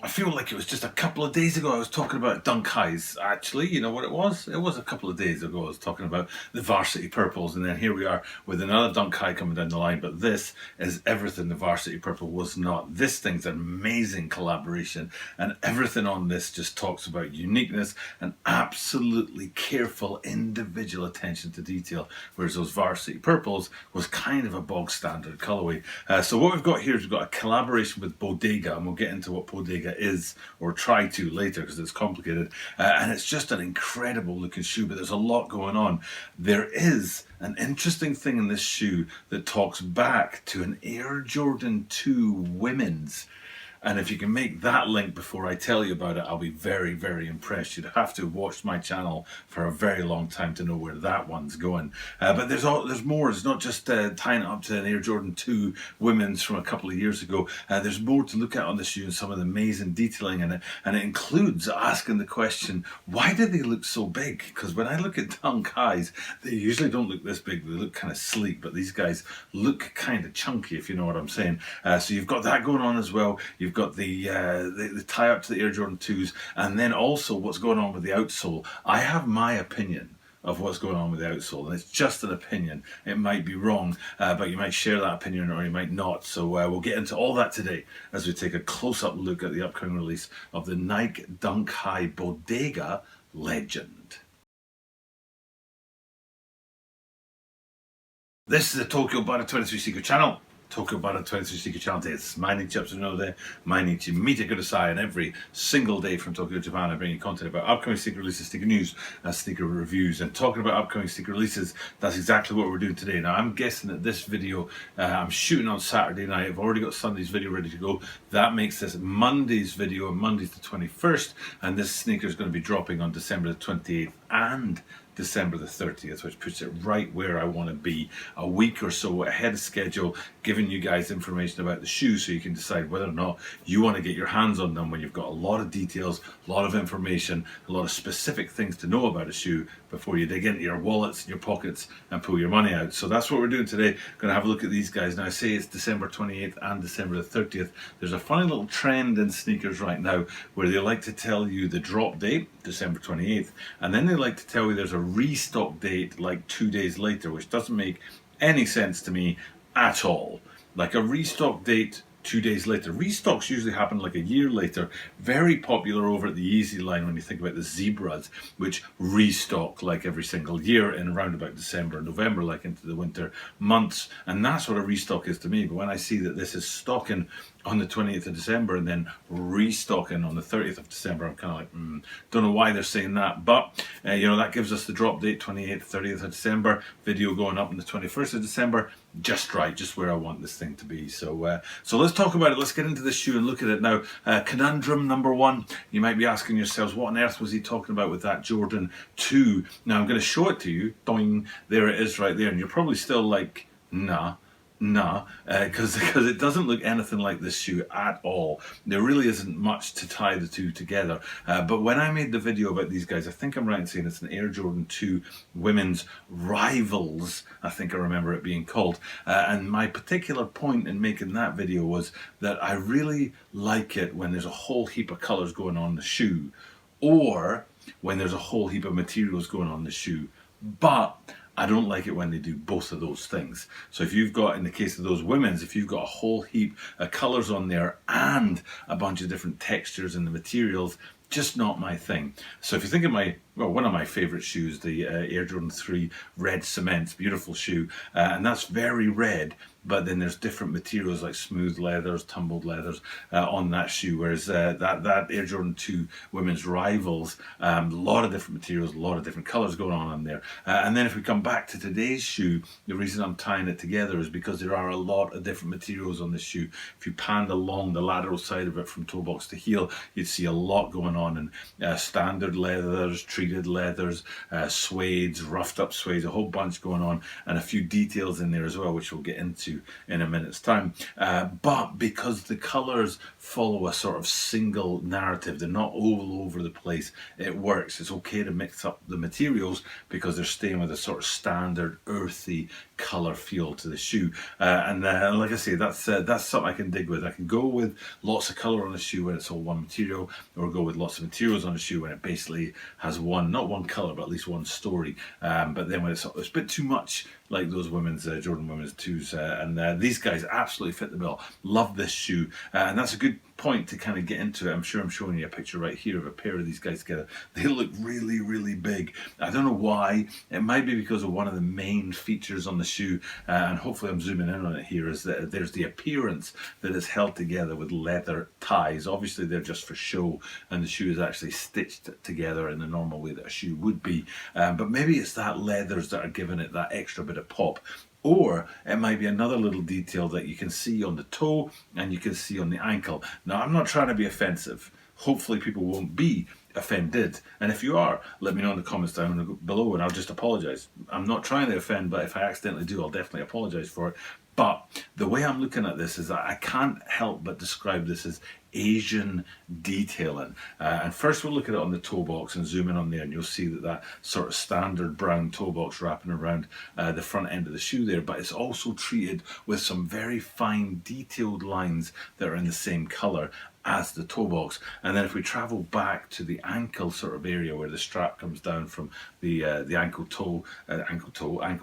I feel like it was just a couple of days ago I was talking about dunk highs. Actually, you know what it was? It was a couple of days ago I was talking about the varsity purples, and then here we are with another dunk high coming down the line. But this is everything the varsity purple was not. This thing's an amazing collaboration, and everything on this just talks about uniqueness and absolutely careful individual attention to detail, whereas those varsity purples was kind of a bog standard colorway. So what we've got here is we've got a collaboration with Bodega, and we'll get into what Bodega is, or try to later because it's complicated, and it's just an incredible looking shoe, but there's a lot going on. There is an interesting thing in this shoe that talks back to an Air Jordan 2 women's. And if you can make that link before I tell you about it, I'll be very, very impressed. You'd have to have watched my channel for a very long time to know where that one's going. But there's more. It's not just tying it up to an Air Jordan 2 women's from a couple of years ago. There's more to look at on the shoe and some of the amazing detailing in it. And it includes asking the question, why do they look so big? Because when I look at dunk highs, they usually don't look this big. They look kind of sleek, but these guys look kind of chunky, if you know what I'm saying. So you've got that going on as well. You've got the tie up to the Air Jordan 2s, and then also what's going on with the outsole. I have my opinion of what's going on with the outsole, and it's just an opinion. It might be wrong, but you might share that opinion or you might not. So we'll get into all that today as we take a close-up look at the upcoming release of the Nike Dunk High Bodega Legend. This is the Tokyo Bada 23 Secret channel. Tokyo Bada 23 Secret channel today. It's Mainichi Upsanode, Mainichi Mita Kudasai, and every single day from Tokyo, Japan, I bring you content about upcoming sneaker releases, sneaker news, and sneaker reviews. And talking about upcoming sneaker releases, that's exactly what we're doing today. Now, I'm guessing that this video, I'm shooting on Saturday night. I've already got Sunday's video ready to go. That makes this Monday's video, and Monday's the 21st, and this sneaker is going to be dropping on December the 28th and December the 30th, which puts it right where I want to be, a week or so ahead of schedule, giving you guys information about the shoe so you can decide whether or not you want to get your hands on them when you've got a lot of details, a lot of information, a lot of specific things to know about a shoe before you dig into your wallets and your pockets and pull your money out. So that's what we're doing today. Going to have a look at these guys. Now, I say it's December 28th and December the 30th. There's a funny little trend in sneakers right now where they like to tell you the drop date, December 28th, and then they like to tell you there's a restock date like 2 days later, which doesn't make any sense to me at all. Like a restock date 2 days later. Restocks usually happen like a year later. Very popular over at the Easy line when you think about the Zebras, which restock like every single year in around about December, November, like into the winter months. And that's what a restock is to me. But when I see that this is stocking on the 28th of December and then restocking on the 30th of December, I'm kind of like, don't know why they're saying that, but you know, that gives us the drop date, 28th, 30th of December, video going up on the 21st of December, just right, just where I want this thing to be. So let's talk about it. Let's get into this shoe and look at it now. Conundrum number one, you might be asking yourselves, what on earth was he talking about with that Jordan 2? Now I'm going to show it to you. Doing, there it is right there, and you're probably still like, nah, because it doesn't look anything like this shoe at all. There really isn't much to tie the two together. But when I made the video about these guys, I think I'm right in saying it's an Air Jordan 2 women's Rivals, I think I remember it being called. And my particular point in making that video was that I really like it when there's a whole heap of colors going on the shoe, or when there's a whole heap of materials going on the shoe. But I don't like it when they do both of those things. So if you've got, in the case of those women's, if you've got a whole heap of colours on there and a bunch of different textures in the materials, just not my thing. So if you think of one of my favourite shoes, the Air Jordan 3 Red Cement, beautiful shoe, and that's very red, but then there's different materials like smooth leathers, tumbled leathers on that shoe, whereas that Air Jordan 2 Women's Rivals, a lot of different materials, a lot of different colours going on there. And then if we come back to today's shoe, the reason I'm tying it together is because there are a lot of different materials on this shoe. If you panned along the lateral side of it from toe box to heel, you'd see a lot going on, and standard leathers, treated leathers, suedes, roughed up suedes, a whole bunch going on, and a few details in there as well, which we'll get into. to in a minute's time. But because the colours follow a sort of single narrative, they're not all over the place, it works. It's okay to mix up the materials because they're staying with a sort of standard earthy colour feel to the shoe. And like I say, that's something I can dig with. I can go with lots of colour on a shoe when it's all one material, or go with lots of materials on a shoe when it basically has not one colour, but at least one story. But then when it's a bit too much, like those Jordan women's 2s, and these guys absolutely fit the bill. Love this shoe, and that's a good point to kind of get into it. I'm sure I'm showing you a picture right here of a pair of these guys together. They look really, really big. I don't know why. It might be because of one of the main features on the shoe, and hopefully I'm zooming in on it here, is that there's the appearance that is held together with leather ties. Obviously they're just for show, and the shoe is actually stitched together in the normal way that a shoe would be, but maybe it's that leathers that are giving it that extra bit of pop. Or it might be another little detail that you can see on the toe and you can see on the ankle. Now, I'm not trying to be offensive. Hopefully people won't be offended. And if you are, let me know in the comments down below and I'll just apologise. I'm not trying to offend, but if I accidentally do, I'll definitely apologise for it. But the way I'm looking at this is that I can't help but describe this as Asian detailing. And first we'll look at it on the toe box and zoom in on there, and you'll see that sort of standard brown toe box wrapping around the front end of the shoe there, but it's also treated with some very fine detailed lines that are in the same colour as the toe box. And then if we travel back to the ankle sort of area where the strap comes down from the ankle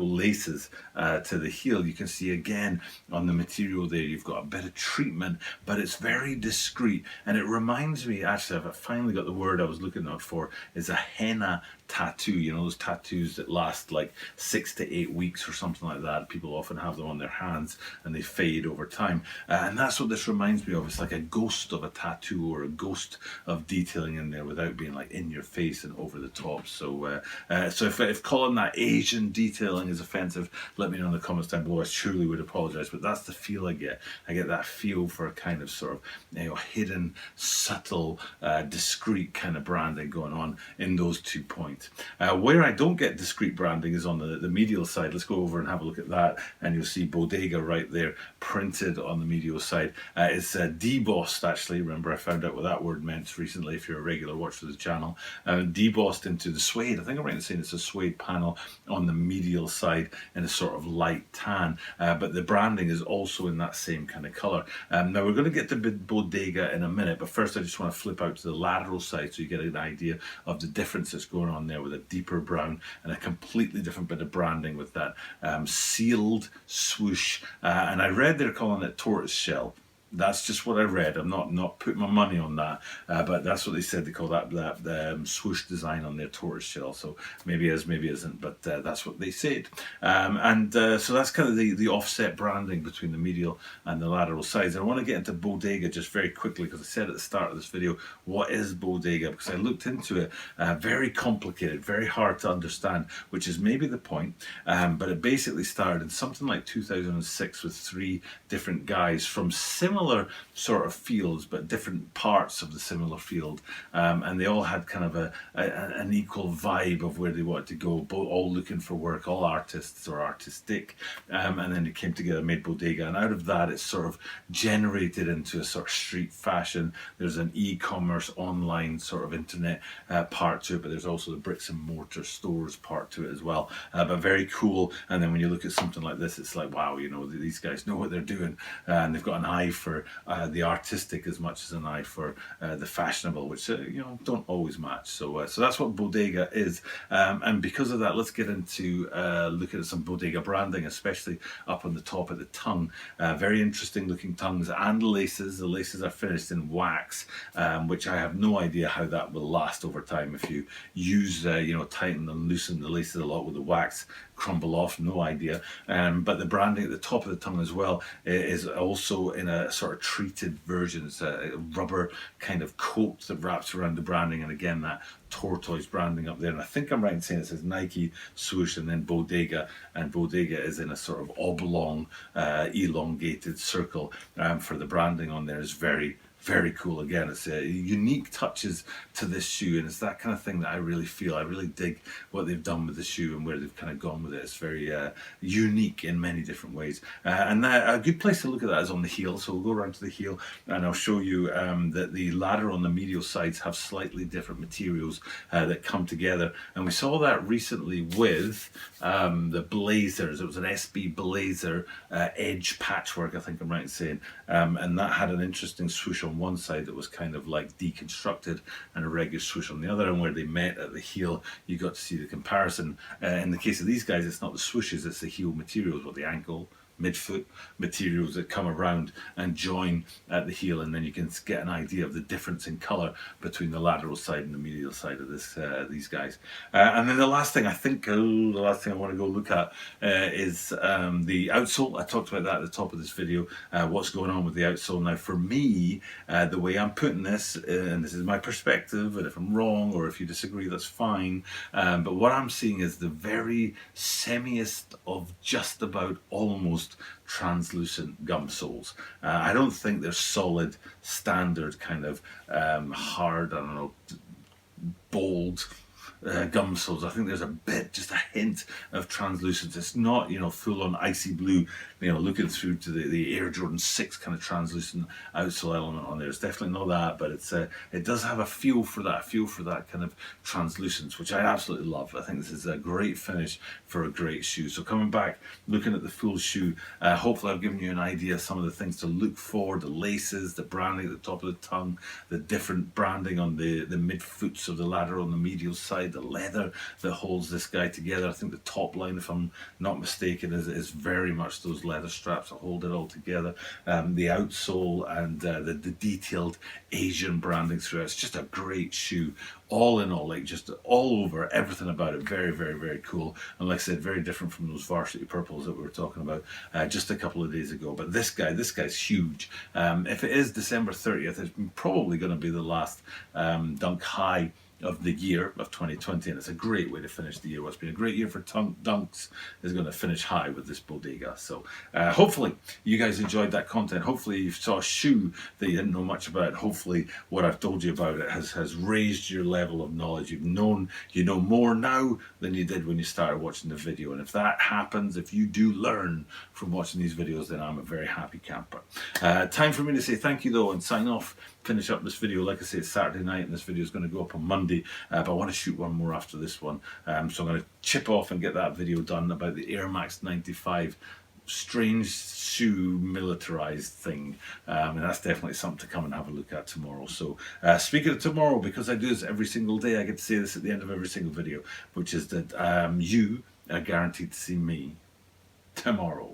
laces to the heel, you can see again on the material there you've got a bit of treatment, but it's very discreet, and it reminds me, actually I've finally got the word I was looking out for, is a henna tattoo. You know, those tattoos that last like 6 to 8 weeks or something like that. People often have them on their hands and they fade over time, and that's what this reminds me of. It's like a ghost of a tattoo or a ghost of detailing in there without being like in your face and over the top. So if calling that Asian detailing is offensive, let me know in the comments down below. I truly would apologize, but that's the feel I get. I get that feel for a kind of sort of, you know, hidden, subtle, discreet kind of branding going on in those 2 points. Where I don't get discreet branding is on the medial side. Let's go over and have a look at that, and you'll see Bodega right there printed on the medial side. It's debossed, actually. Remember, I found out what that word meant recently if you're a regular watcher of the channel. Debossed into the suede. I think I'm right in saying it's a suede panel on the medial side in a sort of light tan, but the branding is also in that same kind of colour. Now we're going to get to Bodega in a minute, but first I just want to flip out to the lateral side so you get an idea of the difference that's going on there, with a deeper brown and a completely different bit of branding with that sealed swoosh, and I read they're calling it tortoise shell. That's just what I read. I'm not putting my money on that, but that's what they said. They call that swoosh design on their tortoise shell. So maybe it is, maybe it isn't, but that's what they said. So that's kind of the offset branding between the medial and the lateral sides. And I want to get into Bodega just very quickly, because I said at the start of this video, what is Bodega? Because I looked into it. Very complicated, very hard to understand, which is maybe the point. But it basically started in something like 2006 with 3 different guys from similar sort of fields, but different parts of the similar field, and they all had kind of an equal vibe of where they wanted to go, all looking for work, all artists or artistic, and then they came together, made Bodega, and out of that it's sort of generated into a sort of street fashion. There's an e-commerce online sort of internet part to it, but there's also the bricks and mortar stores part to it as well, but very cool. And then when you look at something like this, it's like, wow, you know, these guys know what they're doing, and they've got an eye for the artistic as much as an eye for the fashionable, which you know, don't always match. So that's what Bodega is, and because of that, let's get into looking at some Bodega branding, especially up on the top of the tongue. Very interesting looking tongues and laces. The laces are finished in wax, which I have no idea how that will last over time if you use you know, tighten and loosen the laces a lot with the wax. Crumble off, no idea. But the branding at the top of the tongue as well is also in a sort of treated version. It's a rubber kind of coat that wraps around the branding, and again that tortoise branding up there. And I think I'm right in saying it says Nike, swoosh, and then Bodega, and Bodega is in a sort of oblong elongated circle for the branding on there. Is very, Very cool. Again, it's unique touches to this shoe, and it's that kind of thing that I really feel. I really dig what they've done with the shoe and where they've kind of gone with it. It's very unique in many different ways. And a good place to look at that is on the heel. So we'll go around to the heel, and I'll show you that the ladder on the medial sides have slightly different materials that come together. And we saw that recently with the Blazers. It was an SB Blazer edge patchwork, I think I'm right in saying. And that had an interesting swoosh on one side that was kind of like deconstructed, and a regular swoosh on the other, and where they met at the heel you got to see the comparison. In the case of these guys, it's not the swooshes, it's the heel materials, or the ankle midfoot materials that come around and join at the heel, and then you can get an idea of the difference in color between the lateral side and the medial side of this these guys. And then the last thing I want to go look at is the outsole. I talked about that at the top of this video, what's going on with the outsole. Now for me, the way I'm putting this, and this is my perspective, and if I'm wrong or if you disagree, that's fine, but what I'm seeing is the very semiest of just about almost translucent gum soles. I don't think they're solid, standard kind of hard, I don't know, bold gum soles. I think there's a bit, just a hint of translucence. It's not, you know, full on icy blue, you know, looking through to the Air Jordan 6 kind of translucent outsole element on there. It's definitely not that, but it does have a feel for that kind of translucence, which I absolutely love. I think this is a great finish for a great shoe. So coming back, looking at the full shoe, hopefully I've given you an idea of some of the things to look for, the laces, the branding at the top of the tongue, the different branding on the midfoots of the ladder on the medial side, the leather that holds this guy together. I think the top line, if I'm not mistaken, is very much those leather straps that hold it all together. The outsole and the detailed Asian branding throughout. It's just a great shoe. All in all, like just all over, everything about it, very, very, very cool. And like I said, very different from those varsity purples that we were talking about just a couple of days ago. But this guy's huge. If it is December 30th, it's probably going to be the last dunk high of the year of 2020, and it's a great way to finish the year. What's been a great year for dunks is going to finish high with this Bodega. So hopefully you guys enjoyed that content. Hopefully you saw a shoe that you didn't know much about. Hopefully what I've told you about it has raised your level of knowledge. You know more now than you did when you started watching the video, and if that happens, if you do learn from watching these videos, then I'm a very happy camper. Time for me to say thank you though, and sign off, finish up this video. Like I say, it's Saturday night and this video is going to go up on Monday, but I want to shoot one more after this one, so I'm going to chip off and get that video done about the Air Max 95 strange shoe militarized thing, and that's definitely something to come and have a look at tomorrow. So speaking of tomorrow, because I do this every single day, I get to say this at the end of every single video, which is that you are guaranteed to see me tomorrow.